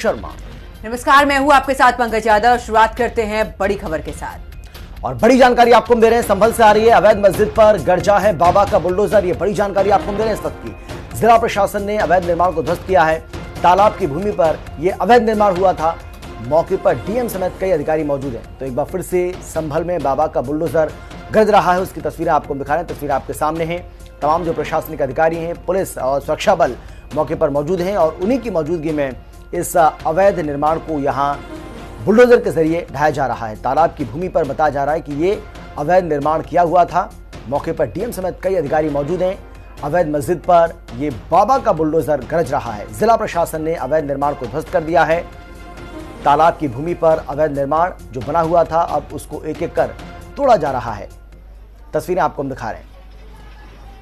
शर्मा। नमस्कार, मैं हूं आपके साथ पंकज यादव। शुरुआत करते हैं बड़ी खबर के साथ और बड़ी जानकारी आपको दे रहे हैं, संभल से आ रही है। अवैध मस्जिद पर गरजा है बाबा का बुलडोजर। ये बड़ी जानकारी आपको दे रहे हैं इस वक्त की। जिला प्रशासन ने अवैध निर्माण को ध्वस्त किया है। तालाब की भूमि पर यह अवैध निर्माण हुआ था। मौके पर डीएम समेत कई अधिकारी मौजूद हैं। तो एक बार फिर से संभल में बाबा का बुलडोजर गरज रहा है, उसकी तस्वीरें आपको दिखा रहे हैं। तस्वीरें आपके सामने हैं। तमाम जो प्रशासनिक अधिकारी हैं, पुलिस और सुरक्षा बल मौके पर मौजूद हैं और उन्हीं की मौजूदगी में इस अवैध निर्माण को यहां बुलडोजर के जरिए ढाया जा रहा है। तालाब की भूमि पर बताया जा रहा है कि ये अवैध निर्माण किया हुआ था। मौके पर डीएम समेत कई अधिकारी मौजूद हैं। अवैध मस्जिद पर ये बाबा का बुलडोजर गरज रहा है। जिला प्रशासन ने अवैध निर्माण को ध्वस्त कर दिया है। तालाब की भूमि पर अवैध निर्माण जो बना हुआ था, अब उसको एक एक कर तोड़ा जा रहा है। तस्वीरें आपको हम दिखा रहे हैं।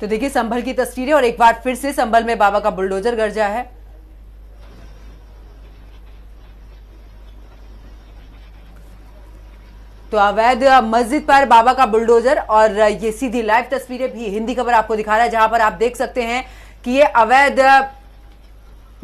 तो देखिए संभल की तस्वीरें, और एक बार फिर से संभल में बाबा का बुलडोजर गरजा है। तो अवैध मस्जिद पर बाबा का बुलडोजर, और ये सीधी लाइव तस्वीरें भी हिंदी खबर आपको दिखा रहा है, जहां पर आप देख सकते हैं कि ये अवैध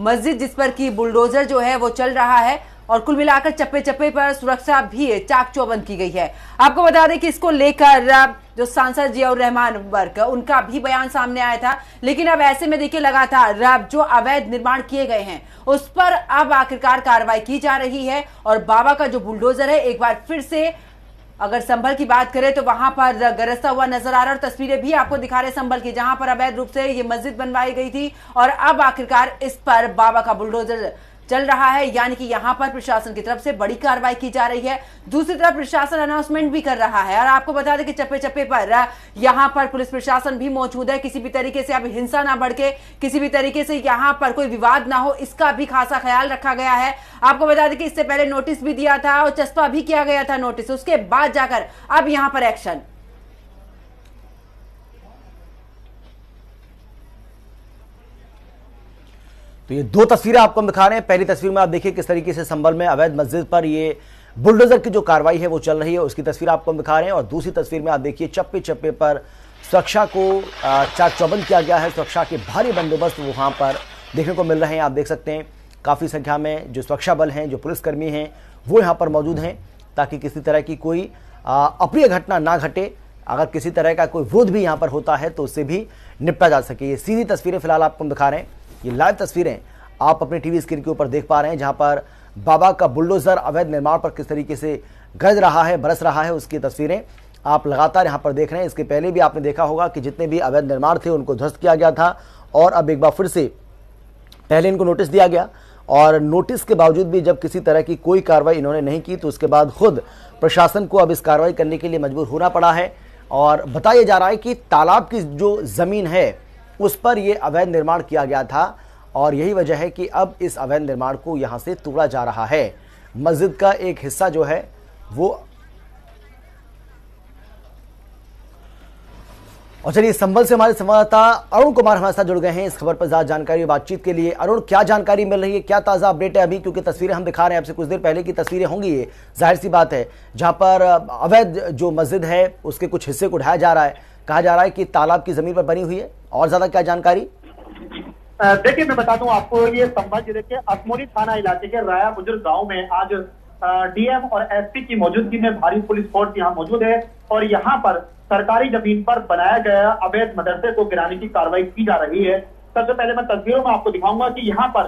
मस्जिद जिस पर की बुलडोजर जो है वो चल रहा है, और कुल मिलाकर चप्पे चप्पे पर सुरक्षा भी चाक चौबंद की गई है। आपको बता दें कि इसको लेकर जो सांसद जियाउर रहमान वर्ग, उनका भी बयान सामने आया था। लेकिन अब ऐसे में देखिए लगातार जो अवैध निर्माण किए गए हैं उस पर अब आखिरकार कार्रवाई की जा रही है। और बाबा का जो बुलडोजर है, एक बार फिर से अगर संभल की बात करें तो वहां पर गरजता हुआ नजर आ रहा है। और तस्वीरें भी आपको दिखा रहे हैं संभल की, जहां पर अवैध रूप से ये मस्जिद बनवाई गई थी और अब आखिरकार इस पर बाबा का बुलडोजर चल रहा है। यानी कि यहां पर प्रशासन की तरफ से बड़ी कार्रवाई की जा रही है। दूसरी तरफ प्रशासन अनाउंसमेंट भी कर रहा है। और आपको बता दें कि चप्पे चप्पे पर यहां पर पुलिस प्रशासन भी मौजूद है। किसी भी तरीके से अब हिंसा ना बढ़ के, किसी भी तरीके से यहां पर कोई विवाद ना हो, इसका भी खासा ख्याल रखा गया है। आपको बता दें कि इससे पहले नोटिस भी दिया था और चस्पा भी किया गया था नोटिस, उसके बाद जाकर अब यहां पर एक्शन। तो ये दो तस्वीरें आपको हम दिखा रहे हैं। पहली तस्वीर में आप देखिए किस तरीके से संभल में अवैध मस्जिद पर ये बुलडोजर की जो कार्रवाई है वो चल रही है, उसकी तस्वीर आपको हम दिखा रहे हैं। और दूसरी तस्वीर में आप देखिए चप्पे चप्पे पर सुरक्षा को चाक चौबंद किया गया है। सुरक्षा के भारी बंदोबस्त वहां पर देखने को मिल रहे हैं। आप देख सकते हैं काफी संख्या में जो सुरक्षा बल हैं, जो पुलिसकर्मी हैं, वो यहाँ पर मौजूद हैं, ताकि किसी तरह की कोई अप्रिय घटना ना घटे। अगर किसी तरह का कोई विरोध भी यहाँ पर होता है तो उससे भी निपटा जा सके। ये सीधी तस्वीरें फिलहाल आपको हम दिखा रहे हैं। ये लाइव तस्वीरें आप अपने टीवी स्क्रीन के ऊपर देख पा रहे हैं, जहां पर बाबा का बुलडोजर अवैध निर्माण पर किस तरीके से गरज रहा है, बरस रहा है, उसकी तस्वीरें आप लगातार यहां पर देख रहे हैं। इसके पहले भी आपने देखा होगा कि जितने भी अवैध निर्माण थे उनको ध्वस्त किया गया था, और अब एक बार फिर से पहले इनको नोटिस दिया गया, और नोटिस के बावजूद भी जब किसी तरह की कोई कार्रवाई इन्होंने नहीं की तो उसके बाद खुद प्रशासन को अब इस कार्रवाई करने के लिए मजबूर होना पड़ा है। और बताया जा रहा है कि तालाब की जो जमीन है उस पर यह अवैध निर्माण किया गया था, और यही वजह है कि अब इस अवैध निर्माण को यहां से तोड़ा जा रहा है। मस्जिद का एक हिस्सा जो है वो। और चलिए संभल से हमारे संवाददाता अरुण कुमार हमारे साथ जुड़ गए हैं इस खबर पर ज्यादा जानकारी और बातचीत के लिए। अरुण, क्या जानकारी मिल रही है, क्या ताजा अपडेट है अभी? क्योंकि तस्वीरें हम दिखा रहे हैं आपसे कुछ देर पहले की तस्वीरें होंगी, ये जाहिर सी बात है, जहां पर अवैध जो मस्जिद है उसके कुछ हिस्से को ढाया जा रहा है। कहा जा रहा है कि तालाब की जमीन पर बनी हुई है। और ज्यादा क्या जानकारी? देखिए मैं बता दूं आपको, ये संभल जिले के असमोली थाना इलाके के राया बुजुर्ग गांव में आज डीएम और एसपी की मौजूदगी में भारी पुलिस फोर्स यहाँ मौजूद है, और यहाँ पर सरकारी जमीन पर बनाया गया अवैध मदरसे को गिराने की कार्रवाई की जा रही है। सबसे पहले मैं तस्वीरों में आपको दिखाऊंगा कि यहाँ पर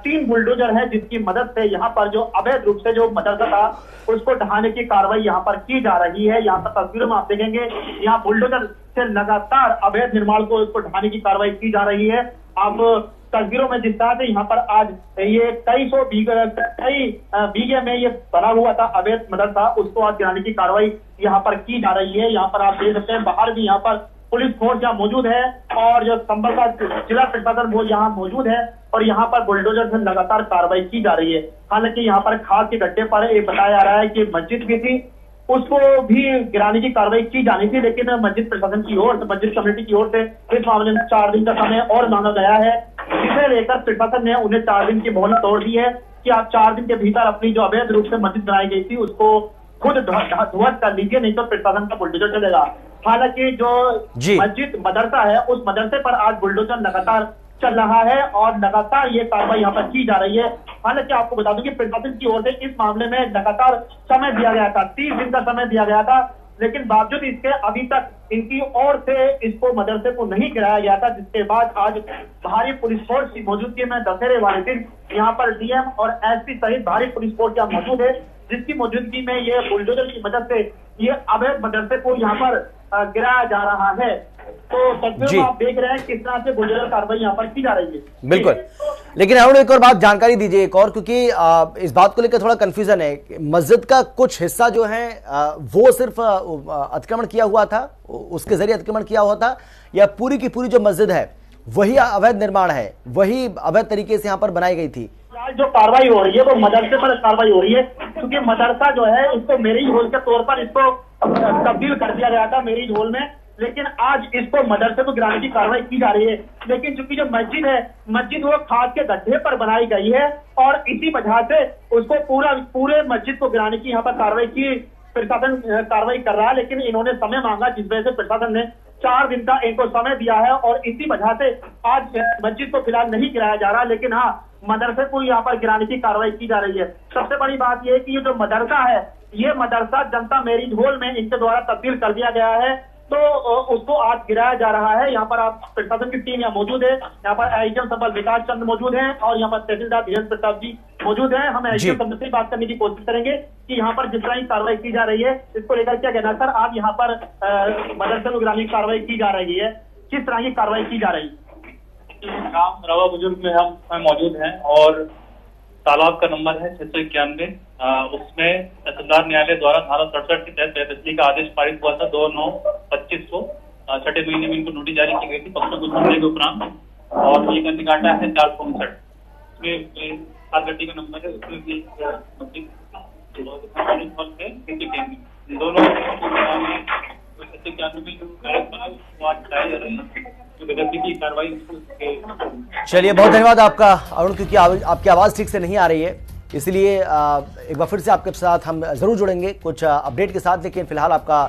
3 बुलडोजर है, जिसकी मदद से यहाँ पर जो अवैध रूप से जो मदरसा था उसको ढहाने की कार्रवाई यहाँ पर की जा रही है। यहाँ पर तस्वीरों में आप देखेंगे, यहाँ बुलडोजर से लगातार अवैध निर्माण को उसको ढहाने की कार्रवाई की जा रही है। आप तस्वीरों में जिस तरह से यहाँ पर आज ये कई बीघे में ये बना हुआ था अवैध मदरसा, उसको आज गिराने की कार्रवाई यहाँ पर की जा रही है। यहाँ पर आप देख सकते हैं बाहर भी यहाँ पर पुलिस फोर्स यहाँ मौजूद है, और जो संभल का जिला प्रशासन वो यहाँ मौजूद है, और यहाँ पर बुलडोजर से लगातार कार्रवाई की जा रही है। हालांकि यहाँ पर खाद के गड्ढे पर ये बताया जा रहा है कि मस्जिद भी थी, उसको भी गिराने की कार्रवाई की जानी थी, लेकिन मस्जिद प्रशासन की ओर से, मस्जिद कमेटी की ओर से इस मामले में 4 दिन का समय और मांगा गया है, जिसे लेकर प्रशासन ने उन्हें 4 दिन की मोहलत तोड़ दी है कि आप 4 दिन के भीतर अपनी जो अवैध रूप से मस्जिद बनाई गई थी उसको खुद ध्वस्त कर लीजिए, नहीं तो प्रशासन का बुलडोजर चलेगा। हालांकि जो मस्जिद मदरसा है उस मदरसे पर आज बुलडोजर लगातार चल रहा है और लगातार ये कार्रवाई यहाँ पर की जा रही है। हालांकि आपको बता दूं कि प्रशासन की ओर से इस मामले में लगातार समय दिया गया था, 30 दिन का समय दिया गया था, लेकिन बावजूद इसके अभी तक इनकी ओर से इसको मदरसे को नहीं गिराया गया था, जिसके बाद आज भारी पुलिस फोर्स की मौजूदगी में दशहरे वाले दिन यहाँ पर डीएम और एसपी सहित भारी पुलिस फोर्स यहाँ मौजूद है, जिसकी मौजूदगी में ये बुलडोजर की मदद से ये अवैध मदरसे को यहाँ पर गिराया जा रहा है। तो तस्वीर में आप देख रहे हैं किस तरह से बुलडोजर कार्रवाई यहाँ पर की जा रही है। बिल्कुल, लेकिन अरुण एक और बात जानकारी दीजिए एक और, क्योंकि इस बात को लेकर थोड़ा कंफ्यूजन है। मस्जिद का कुछ हिस्सा जो है वो सिर्फ अतिक्रमण किया हुआ था, उसके जरिए अतिक्रमण किया हुआ था, या पूरी की पूरी जो मस्जिद है वही अवैध निर्माण है, वही अवैध तरीके से यहाँ पर बनाई गई थी? जो कार्रवाई हो रही है वो मदरसे पर कार्रवाई हो रही है, क्योंकि मदरसा जो है इसको मैरिज हॉल के तौर पर इसको तब्दील कर दिया गया था मैरिज हॉल में, लेकिन आज इसको मदरसे को गिराने की कार्रवाई की जा रही है। लेकिन चूंकि जो मस्जिद है, मस्जिद वो खाद के गड्ढे पर बनाई गई है और इसी वजह से उसको पूरे मस्जिद को गिराने की यहाँ पर कार्रवाई की प्रशासन कार्रवाई कर रहा है। लेकिन इन्होंने समय मांगा, जिस वजह से प्रशासन ने 4 दिन का इनको समय दिया है और इसी वजह से आज मस्जिद को फिलहाल नहीं गिराया जा रहा, लेकिन हाँ मदरसे को यहाँ पर गिराने की कार्रवाई की जा रही है। सबसे बड़ी बात यह है कि ये जो मदरसा है, ये मदरसा जनता मैरिज हॉल में इनके द्वारा तब्दील कर दिया गया है, तो उसको आज गिराया जा रहा है। यहाँ पर आप प्रशासन की टीम यहाँ मौजूद है, यहाँ पर एसडीएम संबल विकास चंद्र मौजूद हैं और यहाँ पर तहसीलदार धीरेन्द्र प्रताप जी मौजूद हैं। हम एसडीएम संबल से बात करने की कोशिश करेंगे कि यहाँ पर जिस तरह की कार्रवाई की जा रही है इसको लेकर क्या कहना सर, आप यहाँ पर मदरसे को गिराने की कार्रवाई की जा रही है, किस तरह की कार्रवाई की जा रही है? गाँव रवा बुजुर्ग में हम मौजूद हैं और तालाब का नंबर है 691, उसमें तहसीलदार न्यायालय द्वारा धारा 67 के तहत बेदखली का आदेश पारित हुआ था 2/9/25 को। 6ठे महीने में इनको नोटिस जारी की गई थी पक्षों को सुनने के उपरांत, और ये गंदी काटा है 459, इसमें 7 गड्डी का नंबर है, उसमें भी दोनों चलिए, बहुत धन्यवाद आपका अरुण, क्योंकि आपकी आवाज ठीक से नहीं आ रही है, इसलिए एक बार फिर से आपके साथ हम जरूर जुड़ेंगे कुछ अपडेट के साथ, लेकिन फिलहाल आपका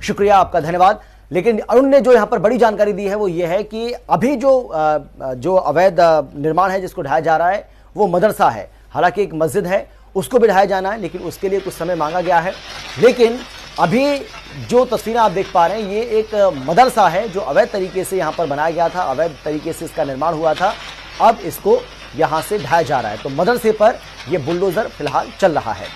शुक्रिया, आपका धन्यवाद। लेकिन अरुण ने जो यहाँ पर बड़ी जानकारी दी है वो ये है कि अभी जो अवैध निर्माण है जिसको ढाया जा रहा है वो मदरसा है, हालांकि एक मस्जिद है उसको भी ढाया जाना है, लेकिन उसके लिए कुछ समय मांगा गया है। लेकिन अभी जो तस्वीरें आप देख पा रहे हैं ये एक मदरसा है जो अवैध तरीके से यहाँ पर बनाया गया था, अवैध तरीके से इसका निर्माण हुआ था, अब इसको यहाँ से ढाया जा रहा है। तो मदरसे पर यह बुलडोजर फिलहाल चल रहा है।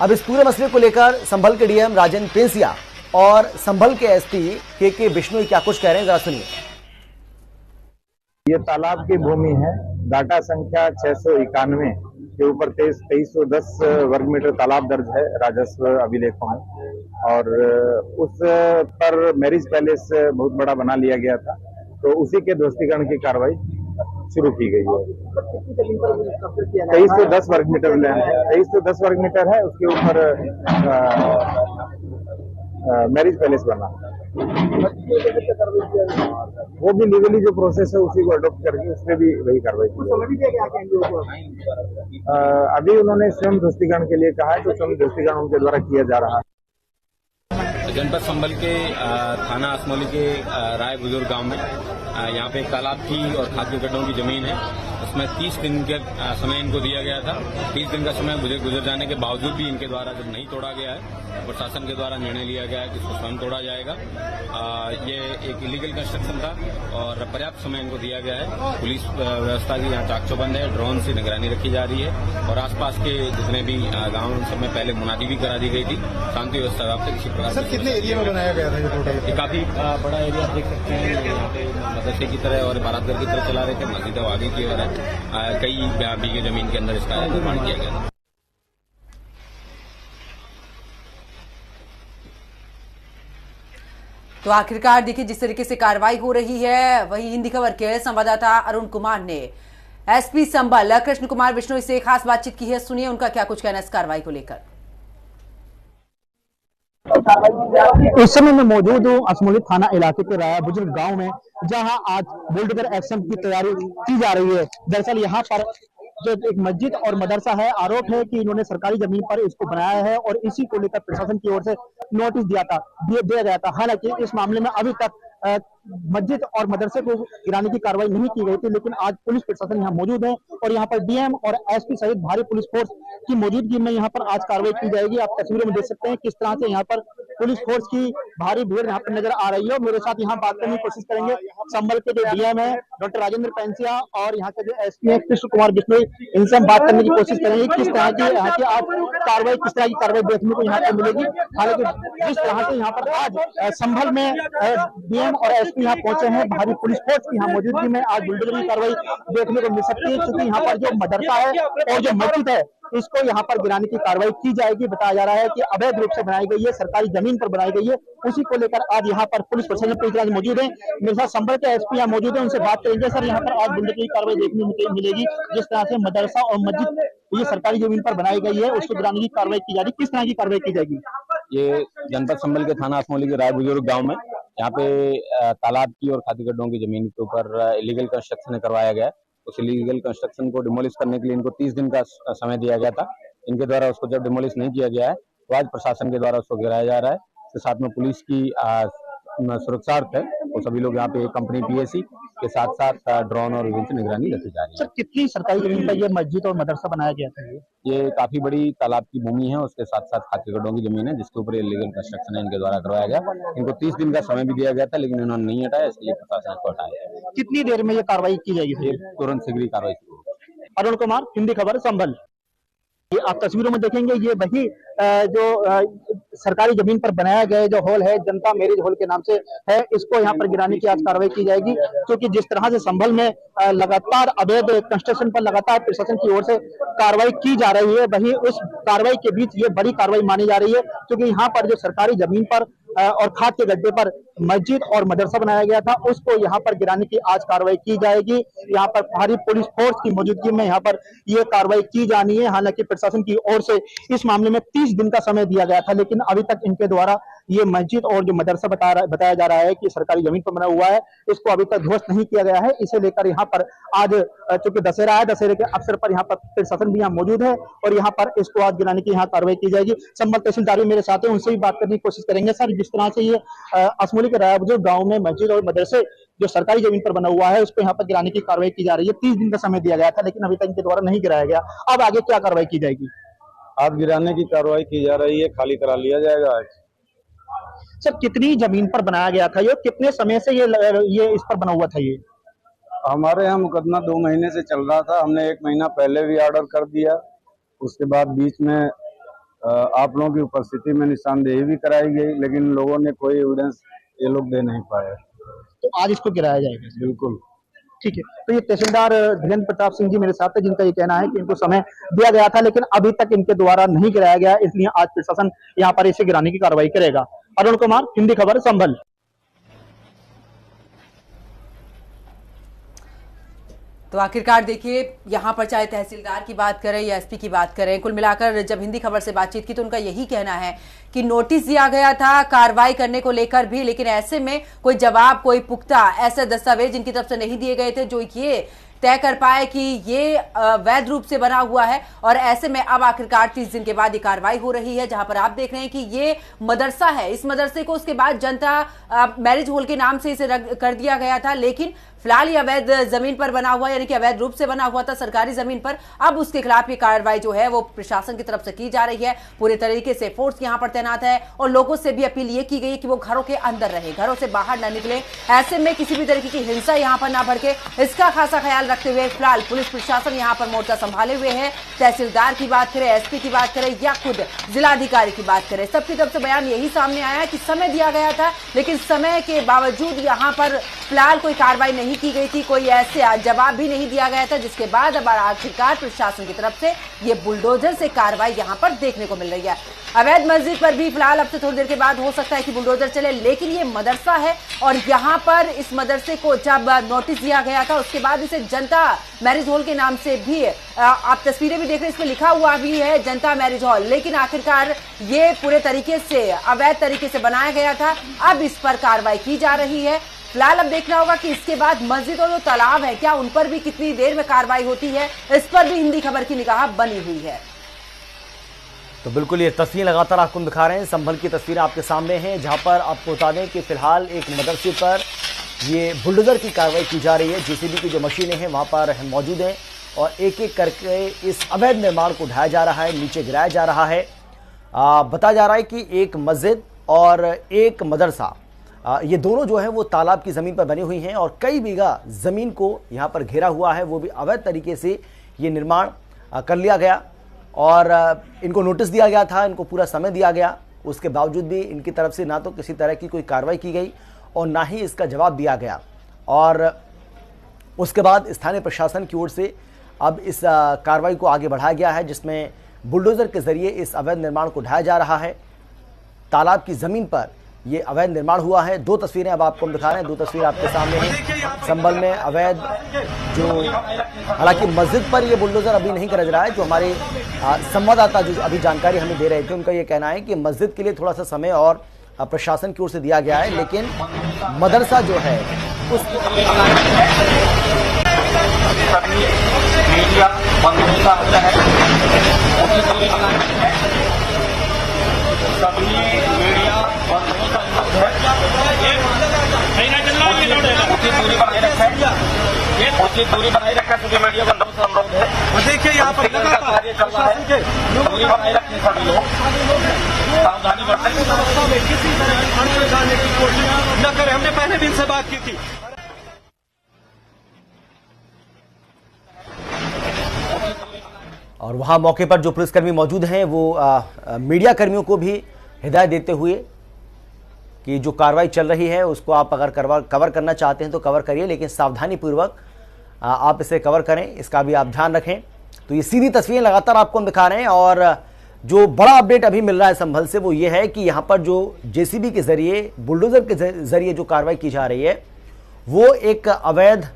अब इस पूरे मसले को लेकर संभल के डीएम राजेंद्र पेंसिया और संभल के एसपी के बिश्नोई क्या कुछ कह रहे हैं, जरा सुनिए। ये तालाब की भूमि है, डाटा संख्या 691 के ऊपर 2310 वर्ग मीटर तालाब दर्ज है राजस्व अभिलेखों में, और उस पर मैरिज पैलेस बहुत बड़ा बना लिया गया था, तो उसी के ध्वस्तीकरण की कार्रवाई शुरू की गई है। 2310 वर्ग मीटर लैंड है, 2310 वर्ग मीटर है, उसके ऊपर मैरिज पैलेस बना। वो भी लीगली जो प्रोसेस है उसी को अडॉप्ट करके उसमें भी वही कार्रवाई की। अभी उन्होंने स्वयं ध्वस्तीकरण के लिए कहा है, तो स्वयं ध्वस्तीकरण उनके द्वारा किया जा रहा है। जनपद संभल के थाना असमौली के राय बुजुर्ग गांव में यहाँ पे एक तालाब की और खाद के गड्ढों की जमीन है, उसमें 30 दिन का समय इनको दिया गया था। 30 दिन का समय गुजर जाने के बावजूद भी इनके द्वारा जब नहीं तोड़ा गया है, प्रशासन के द्वारा निर्णय लिया गया है कि इसको स्वयं तोड़ा जाएगा। ये एक इलीगल कंस्ट्रक्शन था और पर्याप्त समय इनको दिया गया है। पुलिस व्यवस्था की यहाँ चाक चौबंद है, ड्रोन से निगरानी रखी जा रही है और आसपास के जितने भी गाँव उन सब में पहले मुनादी भी करा दी गई थी, शांति व्यवस्था व्याप्त किसी प्रकार। सर कितने एरिया में बनाया गया था ये टोटल? काफी बड़ा एरिया आप देख सकते हैं, यहाँ पे मदरसे की तरह और बारातघर की तरह चला रहे थे, मस्जिद आगे की ओर है, कई बीघे जमीन के अंदर इसका निर्माण किया गया था। तो आखिरकार देखिए जिस तरीके से कार्रवाई हो रही है, वही हिंदी खबर के संवाददाता अरुण कुमार ने एसपी संभल कृष्ण कुमार बिश्नोई से खास बातचीत की है, सुनिए उनका क्या कुछ कहना है इस कार्रवाई को लेकर। इस समय मैं मौजूद हूँ असमौली थाना इलाके के राया बुजुर्ग गांव में, जहां आज बुलडोजर एक्शन की तैयारी की जा रही है। दरअसल यहां पर जो एक मस्जिद और मदरसा है, आरोप है कि इन्होंने सरकारी जमीन पर इसको बनाया है और इसी को लेकर प्रशासन की ओर से नोटिस दिया गया था। हालांकि इस मामले में अभी तक मस्जिद और मदरसे को गिराने की कार्रवाई नहीं की गई थी, लेकिन आज पुलिस प्रशासन यहाँ मौजूद है और यहाँ पर डीएम और एसपी सहित भारी पुलिस फोर्स की मौजूदगी में यहाँ पर आज कार्रवाई की जाएगी। आप तस्वीरों में देख सकते हैं किस तरह से यहाँ पर पुलिस फोर्स की भारी भीड़ यहाँ पर नजर आ रही है। मेरे साथ यहाँ बात करने की कोशिश करेंगे संभल के जो डीएम है डॉक्टर राजेंद्र पेंसिया और यहाँ के जो एसपी है कृष्ण कुमार बिश्नोई, इनसे हम बात करने की कोशिश करेंगे किस तरह की यहाँ की आज कार्रवाई, किस तरह की कार्रवाई देखने को यहाँ पर मिलेगी। हालांकि जिस तरह से यहाँ पर आज संभल में डीएम और एसपी यहाँ पहुंचे हैं, भारी पुलिस फोर्स की यहाँ मौजूदगी में आज बुलडोजर की कार्रवाई देखने को मिल सकती है, क्योंकि यहाँ पर जो मदरसा है और जो मस्जिद है इसको यहाँ पर गिराने की कार्रवाई की जाएगी। बताया जा रहा है कि अवैध रूप से बनाई गई है, सरकारी जमीन पर बनाई गई है, उसी को लेकर आज यहाँ पर पुलिस प्रशासन मौजूद है। मेरे साथ संभल के एसपी यहाँ मौजूद है, उनसे बात करेंगे। सर, यहाँ पर आज बुलडोजर की कार्रवाई देखने को मिलेगी, जिस तरह से मदरसा और मस्जिद ये सरकारी जमीन पर बनाई गई है उसको गिराने की कार्रवाई की जा रही है, किस तरह की कार्रवाई की जाएगी? ये जनपद संभल के थाना असमोली के राय बुजुर्ग गांव में यहाँ पे तालाब की और खादी गड्ढों की जमीन के ऊपर इलीगल कंस्ट्रक्शन करवाया गया है। उस इलीगल कंस्ट्रक्शन को डिमोलिश करने के लिए इनको 30 दिन का समय दिया गया था। इनके द्वारा उसको जब डिमोलिश नहीं किया गया है तो आज प्रशासन के द्वारा उसको गिराया जा रहा है। इसके साथ में पुलिस की सुरक्षार्थ है और सभी लोग यहाँ पे कंपनी पीएसी के साथ साथ ड्रोन और विभिन्न निगरानी रखी जा रही है। सर, कितनी सरकारी जमीन पर ये मस्जिद और मदरसा बनाया गया था? ये काफी बड़ी तालाब की भूमि है, उसके साथ साथ खादी गड्ढों की जमीन है जिसके ऊपर इलीगल कंस्ट्रक्शन है इनके द्वारा करवाया गया। इनको 30 दिन का समय भी दिया गया था, लेकिन इन्होंने नहीं हटाया, इसलिए प्रशासन इसको हटाया। कितनी देर में ये कार्रवाई की जाएगी? तुरंत शीघ्र कार्रवाई शुरू होगी। अरुण कुमार, हिंदी खबर, संभल। ये आप तस्वीरों में देखेंगे, ये वही जो सरकारी जमीन पर बनाया गया जो हॉल है, जनता मैरिज हॉल के नाम से है, इसको यहाँ पर गिराने की आज कार्रवाई की जाएगी। क्योंकि जिस तरह से संभल में लगातार अवैध कंस्ट्रक्शन पर लगातार प्रशासन की ओर से कार्रवाई की जा रही है, वही उस कार्रवाई के बीच ये बड़ी कार्रवाई मानी जा रही है, क्योंकि यहाँ पर जो सरकारी जमीन पर और खाद के गड्ढे पर मस्जिद और मदरसा बनाया गया था उसको यहाँ पर गिराने की आज कार्रवाई की जाएगी। यहाँ पर भारी पुलिस फोर्स की मौजूदगी में यहाँ पर ये कार्रवाई की जानी है। हालांकि प्रशासन की ओर से इस मामले में 30 दिन का समय दिया गया था, लेकिन अभी तक इनके द्वारा ये मस्जिद और जो मदरसा बताया जा रहा है कि सरकारी जमीन पर बना हुआ है, इसको अभी तक ध्वस्त नहीं किया गया है। इसे लेकर यहाँ पर आज चूंकि दशहरा है, दशहरे के अवसर पर यहाँ पर प्रशासन भी यहाँ मौजूद है और यहाँ पर इसको आज गिराने की यहाँ कार्रवाई की जाएगी। संभल तहसीलदार भी मेरे साथ है, उनसे भी बात करने की कोशिश करेंगे। सर, जिस तरह से ये असमोली के राय बुजुर्ग गाँव में मस्जिद और मदरसे जो सरकारी जमीन पर बना हुआ है उसको यहाँ पर गिराने की कार्रवाई की जा रही है, 30 दिन का समय दिया गया था, लेकिन अभी तक इनके द्वारा नहीं गिराया गया। अब आगे क्या कार्रवाई की जाएगी? आज गिराने की कार्रवाई की जा रही है, खाली करा लिया जाएगा आज। सर, कितनी जमीन पर बनाया गया था ये, कितने समय से ये इस पर बना हुआ था? ये हमारे यहाँ मुकदमा 2 महीने से चल रहा था, हमने 1 महीना पहले भी ऑर्डर कर दिया। उसके बाद बीच में आप लोगों की उपस्थिति में निशानदेही भी कराई गई, लेकिन लोगों ने कोई एविडेंस ये लोग दे नहीं पाए। तो आज इसको गिराया जाएगा? बिल्कुल, ठीक है। तो ये तहसीलदार धीरेन्द्र प्रताप सिंह जी मेरे साथ है, जिनका ये कहना है कि इनको समय दिया गया था लेकिन अभी तक इनके द्वारा नहीं गिराया गया, इसलिए आज प्रशासन यहाँ पर इसे गिराने की कार्रवाई करेगा। अरुण कुमार, हिंदी खबर, संभल। तो आखिरकार देखिए, यहाँ पर चाहे तहसीलदार की बात करें या एसपी की बात करें, कुल मिलाकर जब हिंदी खबर से बातचीत की तो उनका यही कहना है कि नोटिस दिया गया था कार्रवाई करने को लेकर भी, लेकिन ऐसे में कोई जवाब, कोई पुख्ता ऐसे दस्तावेज इनकी तरफ से नहीं दिए गए थे जो ये तय कर पाए कि ये वैध रूप से बना हुआ है। और ऐसे में अब आखिरकार 30 दिन के बाद ये कार्रवाई हो रही है, जहां पर आप देख रहे हैं कि ये मदरसा है, इस मदरसे को उसके बाद जनता मैरिज हॉल के नाम से इसे कर दिया गया था, लेकिन फिलहाल ये अवैध जमीन पर बना हुआ, यानी कि अवैध रूप से बना हुआ था सरकारी जमीन पर। अब उसके खिलाफ ये कार्रवाई जो है वो प्रशासन की तरफ से की जा रही है, पूरे तरीके से फोर्स यहाँ पर तैनात है और लोगों से भी अपील ये की गई है कि वो घरों के अंदर रहे, घरों से बाहर न निकले, ऐसे में किसी भी तरीके की हिंसा यहाँ पर ना भड़के, इसका खासा ख्याल रखते हुए फिलहाल पुलिस प्रशासन यहाँ पर मोर्चा संभाले हुए है। तहसीलदार की बात करें, एसपी की बात करें या खुद जिलाधिकारी की बात करें, सबकी तरफ से बयान यही सामने आया है कि समय दिया गया था, लेकिन समय के बावजूद यहाँ पर फिलहाल कोई कार्रवाई नहीं की गई थी, कोई ऐसे जवाब भी नहीं दिया गया था, जिसके बाद अब आखिरकार प्रशासन की तरफ से ये बुलडोजर से कार्रवाई यहाँ पर देखने को मिल रही है। अवैध मस्जिद पर भी फिलहाल अब से थोड़ी देर के बाद हो सकता है कि बुलडोजर चले, लेकिन ये मदरसा है और यहाँ पर इस मदरसे को जब नोटिस दिया गया था उसके बाद इसे जनता मैरिज हॉल के नाम से भी, आप तस्वीरें भी देख रहे हैं, इसमें लिखा हुआ भी है जनता मैरिज हॉल, लेकिन आखिरकार ये पूरे तरीके से अवैध तरीके से बनाया गया था। अब इस पर कार्रवाई की जा रही है। फिलहाल अब देखना होगा कि इसके बाद मस्जिद और जो तालाब है, क्या उन पर भी कितनी देर में कार्रवाई होती है, इस पर भी हिंदी खबर की निगाह बनी हुई है। तो बिल्कुल ये तस्वीर लगातार आपको दिखा रहे हैं, संभल की तस्वीर आपके सामने है, जहां पर आपको बता दें कि फिलहाल एक मदरसे पर ये बुलडोजर की कार्रवाई की जा रही है। जेसीबी की जो मशीनें हैं वहां पर मौजूद हैं और एक एक करके इस अवैध निर्माण को ढाया जा रहा है, नीचे गिराया जा रहा है। बताया जा रहा है कि एक मस्जिद और एक मदरसा, ये दोनों जो है वो तालाब की ज़मीन पर बनी हुई हैं और कई बीघा ज़मीन को यहाँ पर घेरा हुआ है, वो भी अवैध तरीके से ये निर्माण कर लिया गया और इनको नोटिस दिया गया था, इनको पूरा समय दिया गया। उसके बावजूद भी इनकी तरफ से ना तो किसी तरह की कोई कार्रवाई की गई और ना ही इसका जवाब दिया गया। और उसके बाद स्थानीय प्रशासन की ओर से अब इस कार्रवाई को आगे बढ़ाया गया है, जिसमें बुलडोज़र के ज़रिए इस अवैध निर्माण को ढाया जा रहा है। तालाब की ज़मीन पर ये अवैध निर्माण हुआ है। दो तस्वीरें अब आपको हम दिखा रहे हैं, दो तस्वीर आपके सामने हैं। संभल में अवैध जो, हालांकि मस्जिद पर ये बुलडोजर अभी नहीं गरज रहा है। जो हमारे संवाददाता जो अभी जानकारी हमें दे रहे थे, उनका ये कहना है कि मस्जिद के लिए थोड़ा सा समय और प्रशासन की ओर से दिया गया है, लेकिन मदरसा जो है उचित दूरी बनाए रखा, सभी मीडिया बंदों से अनुरोध है। देखिए यहाँ पर कार्य चल रहा है, दूरी बनाए रखनी सभी लोग, सावधानी बरतें, किसी तरह जाने की कोशिश न करें। हमने पहले दिन से बात की थी। और वहां मौके पर जो पुलिसकर्मी मौजूद हैं वो मीडिया कर्मियों को भी हिदायत देते हुए कि जो कार्रवाई चल रही है उसको आप अगर कवर करना चाहते हैं तो कवर करिए, लेकिन सावधानी पूर्वक आप इसे कवर करें, इसका भी आप ध्यान रखें। तो ये सीधी तस्वीरें लगातार आपको हम दिखा रहे हैं और जो बड़ा अपडेट अभी मिल रहा है संभल से वो ये है कि यहाँ पर जो जेसीबी के जरिए, बुलडोजर के जरिए जो कार्रवाई की जा रही है वो एक अवैध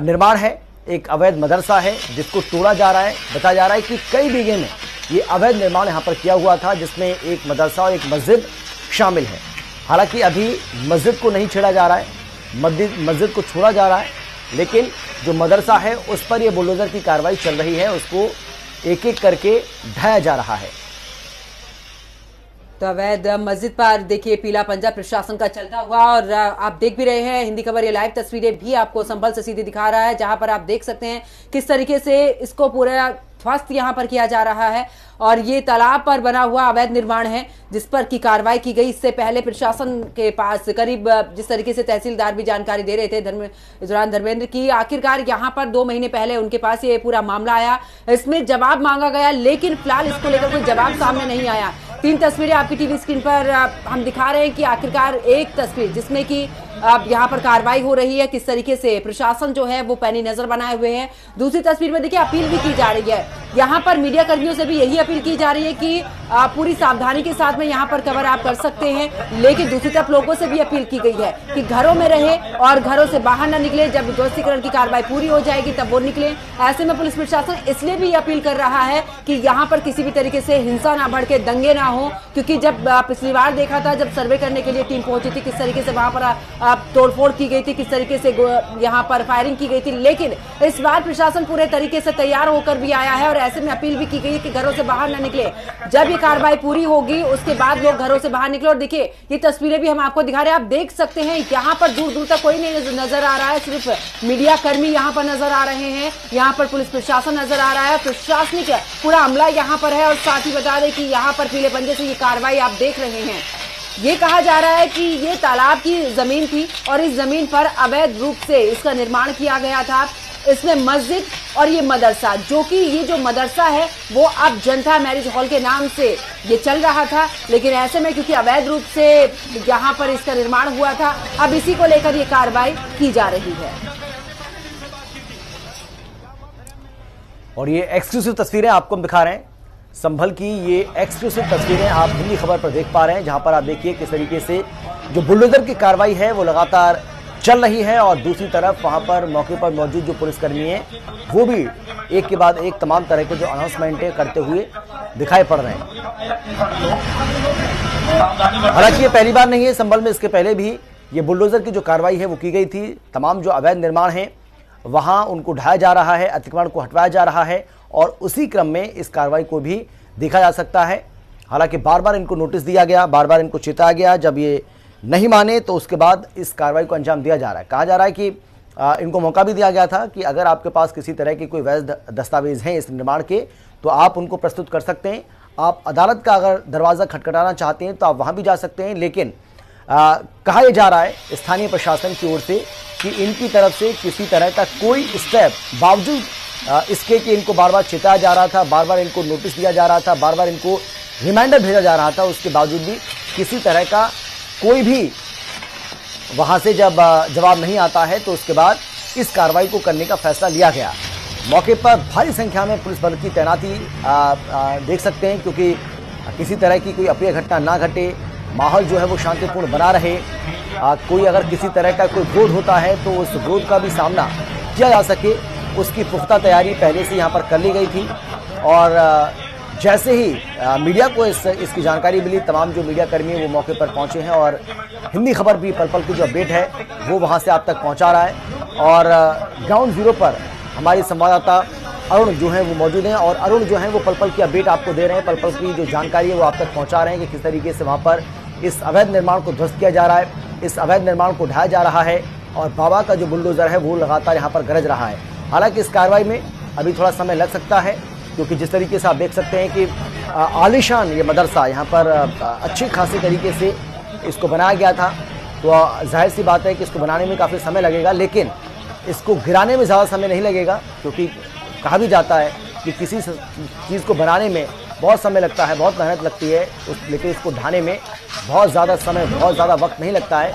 निर्माण है, एक अवैध मदरसा है जिसको तोड़ा जा रहा है। बताया जा रहा है कि कई बीघे में ये अवैध निर्माण यहाँ पर किया हुआ था, जिसमें एक मदरसा और एक मस्जिद शामिल है। हालांकि अभी मस्जिद को नहीं छेड़ा जा रहा है, मस्जिद को छोड़ा जा रहा है, लेकिन जो मदरसा है उस पर ये बुलडोजर की कार्रवाई चल रही है, उसको एक एक करके ढाया जा रहा है। तो अवैध मस्जिद पर देखिए पीला पंजा प्रशासन का चलता हुआ, और आप देख भी रहे हैं हिंदी खबर ये लाइव तस्वीरें भी आपको संभल से सीधी दिखा रहा है, जहां पर आप देख सकते हैं किस तरीके से इसको पूरा ध्वस्त यहां पर किया जा रहा है। और ये तालाब पर बना हुआ अवैध निर्माण है जिस पर की कार्रवाई की गई। इससे पहले प्रशासन के पास करीब, जिस तरीके से तहसीलदार भी जानकारी दे रहे थे इस दौरान धर्मेंद्र की, आखिरकार यहाँ पर 2 महीने पहले उनके पास ये पूरा मामला आया, इसमें जवाब मांगा गया, लेकिन फिलहाल इसको लेकर कोई जवाब सामने नहीं आया। 3 तस्वीरें आपकी टीवी स्क्रीन पर हम दिखा रहे हैं कि आखिरकार एक तस्वीर जिसमें कि अब यहाँ पर कार्रवाई हो रही है, किस तरीके से प्रशासन जो है वो पैनी नजर बनाए हुए हैं। दूसरी तस्वीर में देखिए अपील भी की जा रही है, यहाँ पर मीडिया कर्मियों से भी यही अपील की जा रही है कि पूरी सावधानी के साथ में यहाँ पर कवर आप कर सकते हैं, लेकिन दूसरी तरफ लोगों से भी अपील की गई है कि घरों में रहे और घरों से बाहर न निकले। जब ध्वस्तीकरण की कार्रवाई पूरी हो जाएगी तब वो निकले। ऐसे में पुलिस प्रशासन इसलिए भी अपील कर रहा है कि यहाँ पर किसी भी तरीके से हिंसा ना भड़के, दंगे ना हो, क्योंकि जब पिछली बार देखा था, जब सर्वे करने के लिए टीम पहुंची थी, किस तरीके से वहां पर तोड़फोड़ की गई थी, किस तरीके से यहाँ पर फायरिंग की गई थी। लेकिन इस बार प्रशासन पूरे तरीके से तैयार होकर भी आया है और ऐसे में अपील भी की गई है कि घरों से बाहर न निकले। जब ये कार्रवाई पूरी होगी उसके बाद लोग घरों से बाहर निकले। और देखिए ये तस्वीरें भी हम आपको दिखा रहे हैं, आप देख सकते हैं यहाँ पर दूर दूर तक कोई नहीं नजर आ रहा है, सिर्फ मीडिया कर्मी यहाँ पर नजर आ रहे हैं, यहाँ पर पुलिस प्रशासन नजर आ रहा है, प्रशासनिक पूरा अमला यहाँ पर है। और साथ ही बता दें कि यहाँ पर पीले पंजे से ये कार्रवाई आप देख रहे हैं। ये कहा जा रहा है कि ये तालाब की जमीन थी और इस जमीन पर अवैध रूप से इसका निर्माण किया गया था। इसमें मस्जिद और ये मदरसा, जो कि ये जो मदरसा है वो अब जनता मैरिज हॉल के नाम से ये चल रहा था, लेकिन ऐसे में क्योंकि अवैध रूप से यहाँ पर इसका निर्माण हुआ था, अब इसी को लेकर ये कार्रवाई की जा रही है। और ये एक्सक्लूसिव तस्वीरें आपको हम दिखा रहे हैं, संभल की ये एक्सक्लूसिव तस्वीरें आप हिंदी खबर पर देख पा रहे हैं, जहां पर आप देखिए किस तरीके से जो बुलडोजर की कार्रवाई है वो लगातार चल रही है और दूसरी तरफ वहां पर मौके पर मौजूद जो पुलिसकर्मी हैं वो भी एक के बाद एक तमाम तरह के जो अनाउंसमेंटें करते हुए दिखाई पड़ रहे हैं। हालांकि ये पहली बार नहीं है, संभल में इसके पहले भी ये बुलडोजर की जो कार्रवाई है वो की गई थी। तमाम जो अवैध निर्माण हैं वहां उनको ढाया जा रहा है, अतिक्रमण को हटवाया जा रहा है और उसी क्रम में इस कार्रवाई को भी देखा जा सकता है। हालांकि बार बार इनको नोटिस दिया गया, बार बार इनको चेताया गया, जब ये नहीं माने तो उसके बाद इस कार्रवाई को अंजाम दिया जा रहा है। कहा जा रहा है कि इनको मौका भी दिया गया था कि अगर आपके पास किसी तरह के कोई वैध दस्तावेज हैं इस निर्माण के तो आप उनको प्रस्तुत कर सकते हैं। आप अदालत का अगर दरवाज़ा खटखटाना चाहते हैं तो आप वहाँ भी जा सकते हैं। लेकिन कहा यह जा रहा है स्थानीय प्रशासन की ओर से कि इनकी तरफ से किसी तरह का कोई स्टेप, बावजूद इसके कि इनको बार बार चेताया जा रहा था, बार बार इनको नोटिस दिया जा रहा था, बार बार इनको रिमाइंडर भेजा जा रहा था, उसके बावजूद भी किसी तरह का कोई भी वहाँ से जब जवाब नहीं आता है तो उसके बाद इस कार्रवाई को करने का फैसला लिया गया। मौके पर भारी संख्या में पुलिस बल की तैनाती देख सकते हैं, क्योंकि किसी तरह की कोई अप्रिय घटना ना घटे, माहौल जो है वो शांतिपूर्ण बना रहे। कोई अगर किसी तरह का कोई विरोध होता है तो उस विरोध का भी सामना किया जा सके, उसकी पुख्ता तैयारी पहले से यहाँ पर कर ली गई थी। और जैसे ही मीडिया को इसकी जानकारी मिली, तमाम जो मीडिया कर्मी वो मौके पर पहुंचे हैं और हिंदी खबर भी पल पल की जो अपडेट है वो वहां से आप तक पहुंचा रहा है। और ग्राउंड जीरो पर हमारी संवाददाता अरुण जो है वो मौजूद हैं और अरुण जो है वो पल पल की अपडेट आपको दे रहे हैं, पल पल की जो जानकारी है वो आप तक पहुंचा रहे हैं कि किस तरीके से वहाँ पर इस अवैध निर्माण को ध्वस्त किया जा रहा है, इस अवैध निर्माण को ढाया जा रहा है और बाबा का जो बुलडोजर है वो लगातार यहाँ पर गरज रहा है। हालांकि इस कार्रवाई में अभी थोड़ा समय लग सकता है, क्योंकि जिस तरीके से आप देख सकते हैं कि आलीशान ये मदरसा यहाँ पर अच्छी खासी तरीके से इसको बनाया गया था, तो जाहिर सी बात है कि इसको बनाने में काफ़ी समय लगेगा, लेकिन इसको गिराने में ज़्यादा समय नहीं लगेगा। क्योंकि कहा भी जाता है कि किसी चीज़ को बनाने में बहुत समय लगता है, बहुत मेहनत लगती है, लेकिन इसको ढाने में बहुत ज़्यादा समय, बहुत ज़्यादा वक्त नहीं लगता है।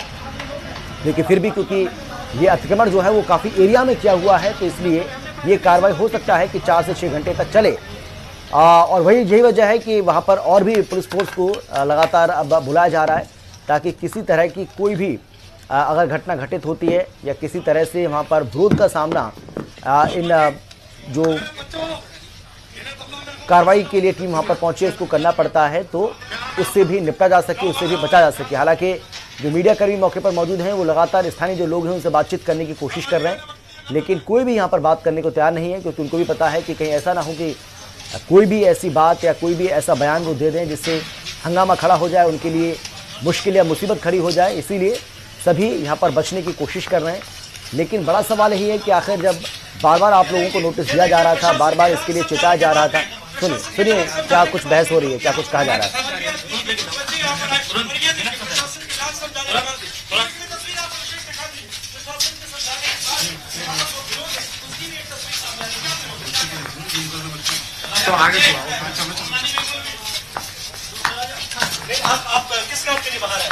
लेकिन फिर भी क्योंकि ये अतिक्रमण जो है वो काफ़ी एरिया में किया हुआ है, तो इसलिए ये कार्रवाई हो सकता है कि 4 से 6 घंटे तक चले। और वही यही वजह है कि वहाँ पर और भी पुलिस फोर्स को लगातार अब बुलाया जा रहा है, ताकि किसी तरह की कोई भी अगर घटना घटित होती है या किसी तरह से वहाँ पर विरोध का सामना इन जो कार्रवाई के लिए टीम वहाँ पर पहुँची इसको करना पड़ता है, तो उससे भी निपटा जा सके, उससे भी बचा जा सके। हालांकि जो मीडिया कर्मी मौके पर मौजूद हैं वो लगातार स्थानीय जो लोग हैं उनसे बातचीत करने की कोशिश कर रहे हैं, लेकिन कोई भी यहाँ पर बात करने को तैयार नहीं है, क्योंकि उनको भी पता है कि कहीं ऐसा ना हो कि कोई भी ऐसी बात या कोई भी ऐसा बयान वो दे दें जिससे हंगामा खड़ा हो जाए, उनके लिए मुश्किल या मुसीबत खड़ी हो जाए। इसीलिए सभी यहाँ पर बचने की कोशिश कर रहे हैं। लेकिन बड़ा सवाल यही है कि आखिर जब बार बार आप लोगों को नोटिस दिया जा रहा था, बार बार इसके लिए चेताया जा रहा था, सुनिए क्या कुछ बहस हो रही है, क्या कुछ कहा जा रहा है। तो आगे आप किस काम के लिए बाहर आए?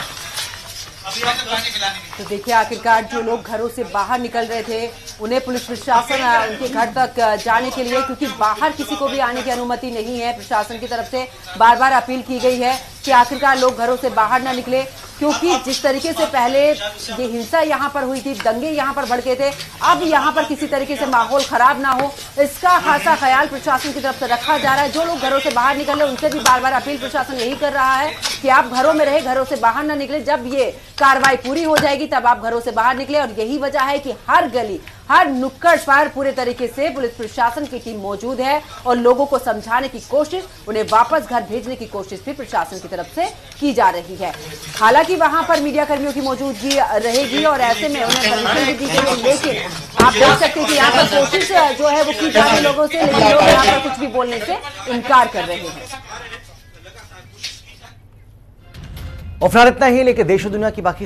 तो देखिए, आखिरकार जो लोग घरों से बाहर निकल रहे थे उन्हें पुलिस प्रशासन उनके घर तक जाने के लिए, क्योंकि बाहर किसी को भी आने की अनुमति नहीं है, प्रशासन की तरफ से बार बार अपील की गई है कि आखिरकार लोग घरों से बाहर ना निकले, क्योंकि जिस तरीके से पहले ये हिंसा यहाँ पर हुई थी, दंगे यहाँ पर भड़के थे, अब यहाँ पर किसी तरीके से माहौल खराब ना हो, इसका खासा ख्याल प्रशासन की तरफ से रखा जा रहा है। जो लोग घरों से बाहर निकल रहे उनसे भी बार बार अपील प्रशासन यही कर रहा है कि आप घरों में रहे, घरों से बाहर ना निकले। जब ये कार्रवाई पूरी हो जाएगी तब आप घरों से बाहर निकले। और यही वजह है कि हर गली, हर नुक्कड़ पर पूरे तरीके से पुलिस प्रशासन की टीम मौजूद है और लोगों को समझाने की कोशिश, उन्हें वापस घर भेजने की कोशिश भी प्रशासन की तरफ से की जा रही है। हालांकि वहां पर मीडिया कर्मियों की मौजूदगी रहेगी और ऐसे में उन्हें परमिशन भी दी गई है, लेकिन आप देख सकते हैं कि यहाँ पर कोशिश जो है वो की जा रही है लोगों से, लेकिन लोग यहाँ पर कुछ भी बोलने से इनकार कर रहे हैं। और फिलहाल इतना ही, लेकिन देश और दुनिया की बाकी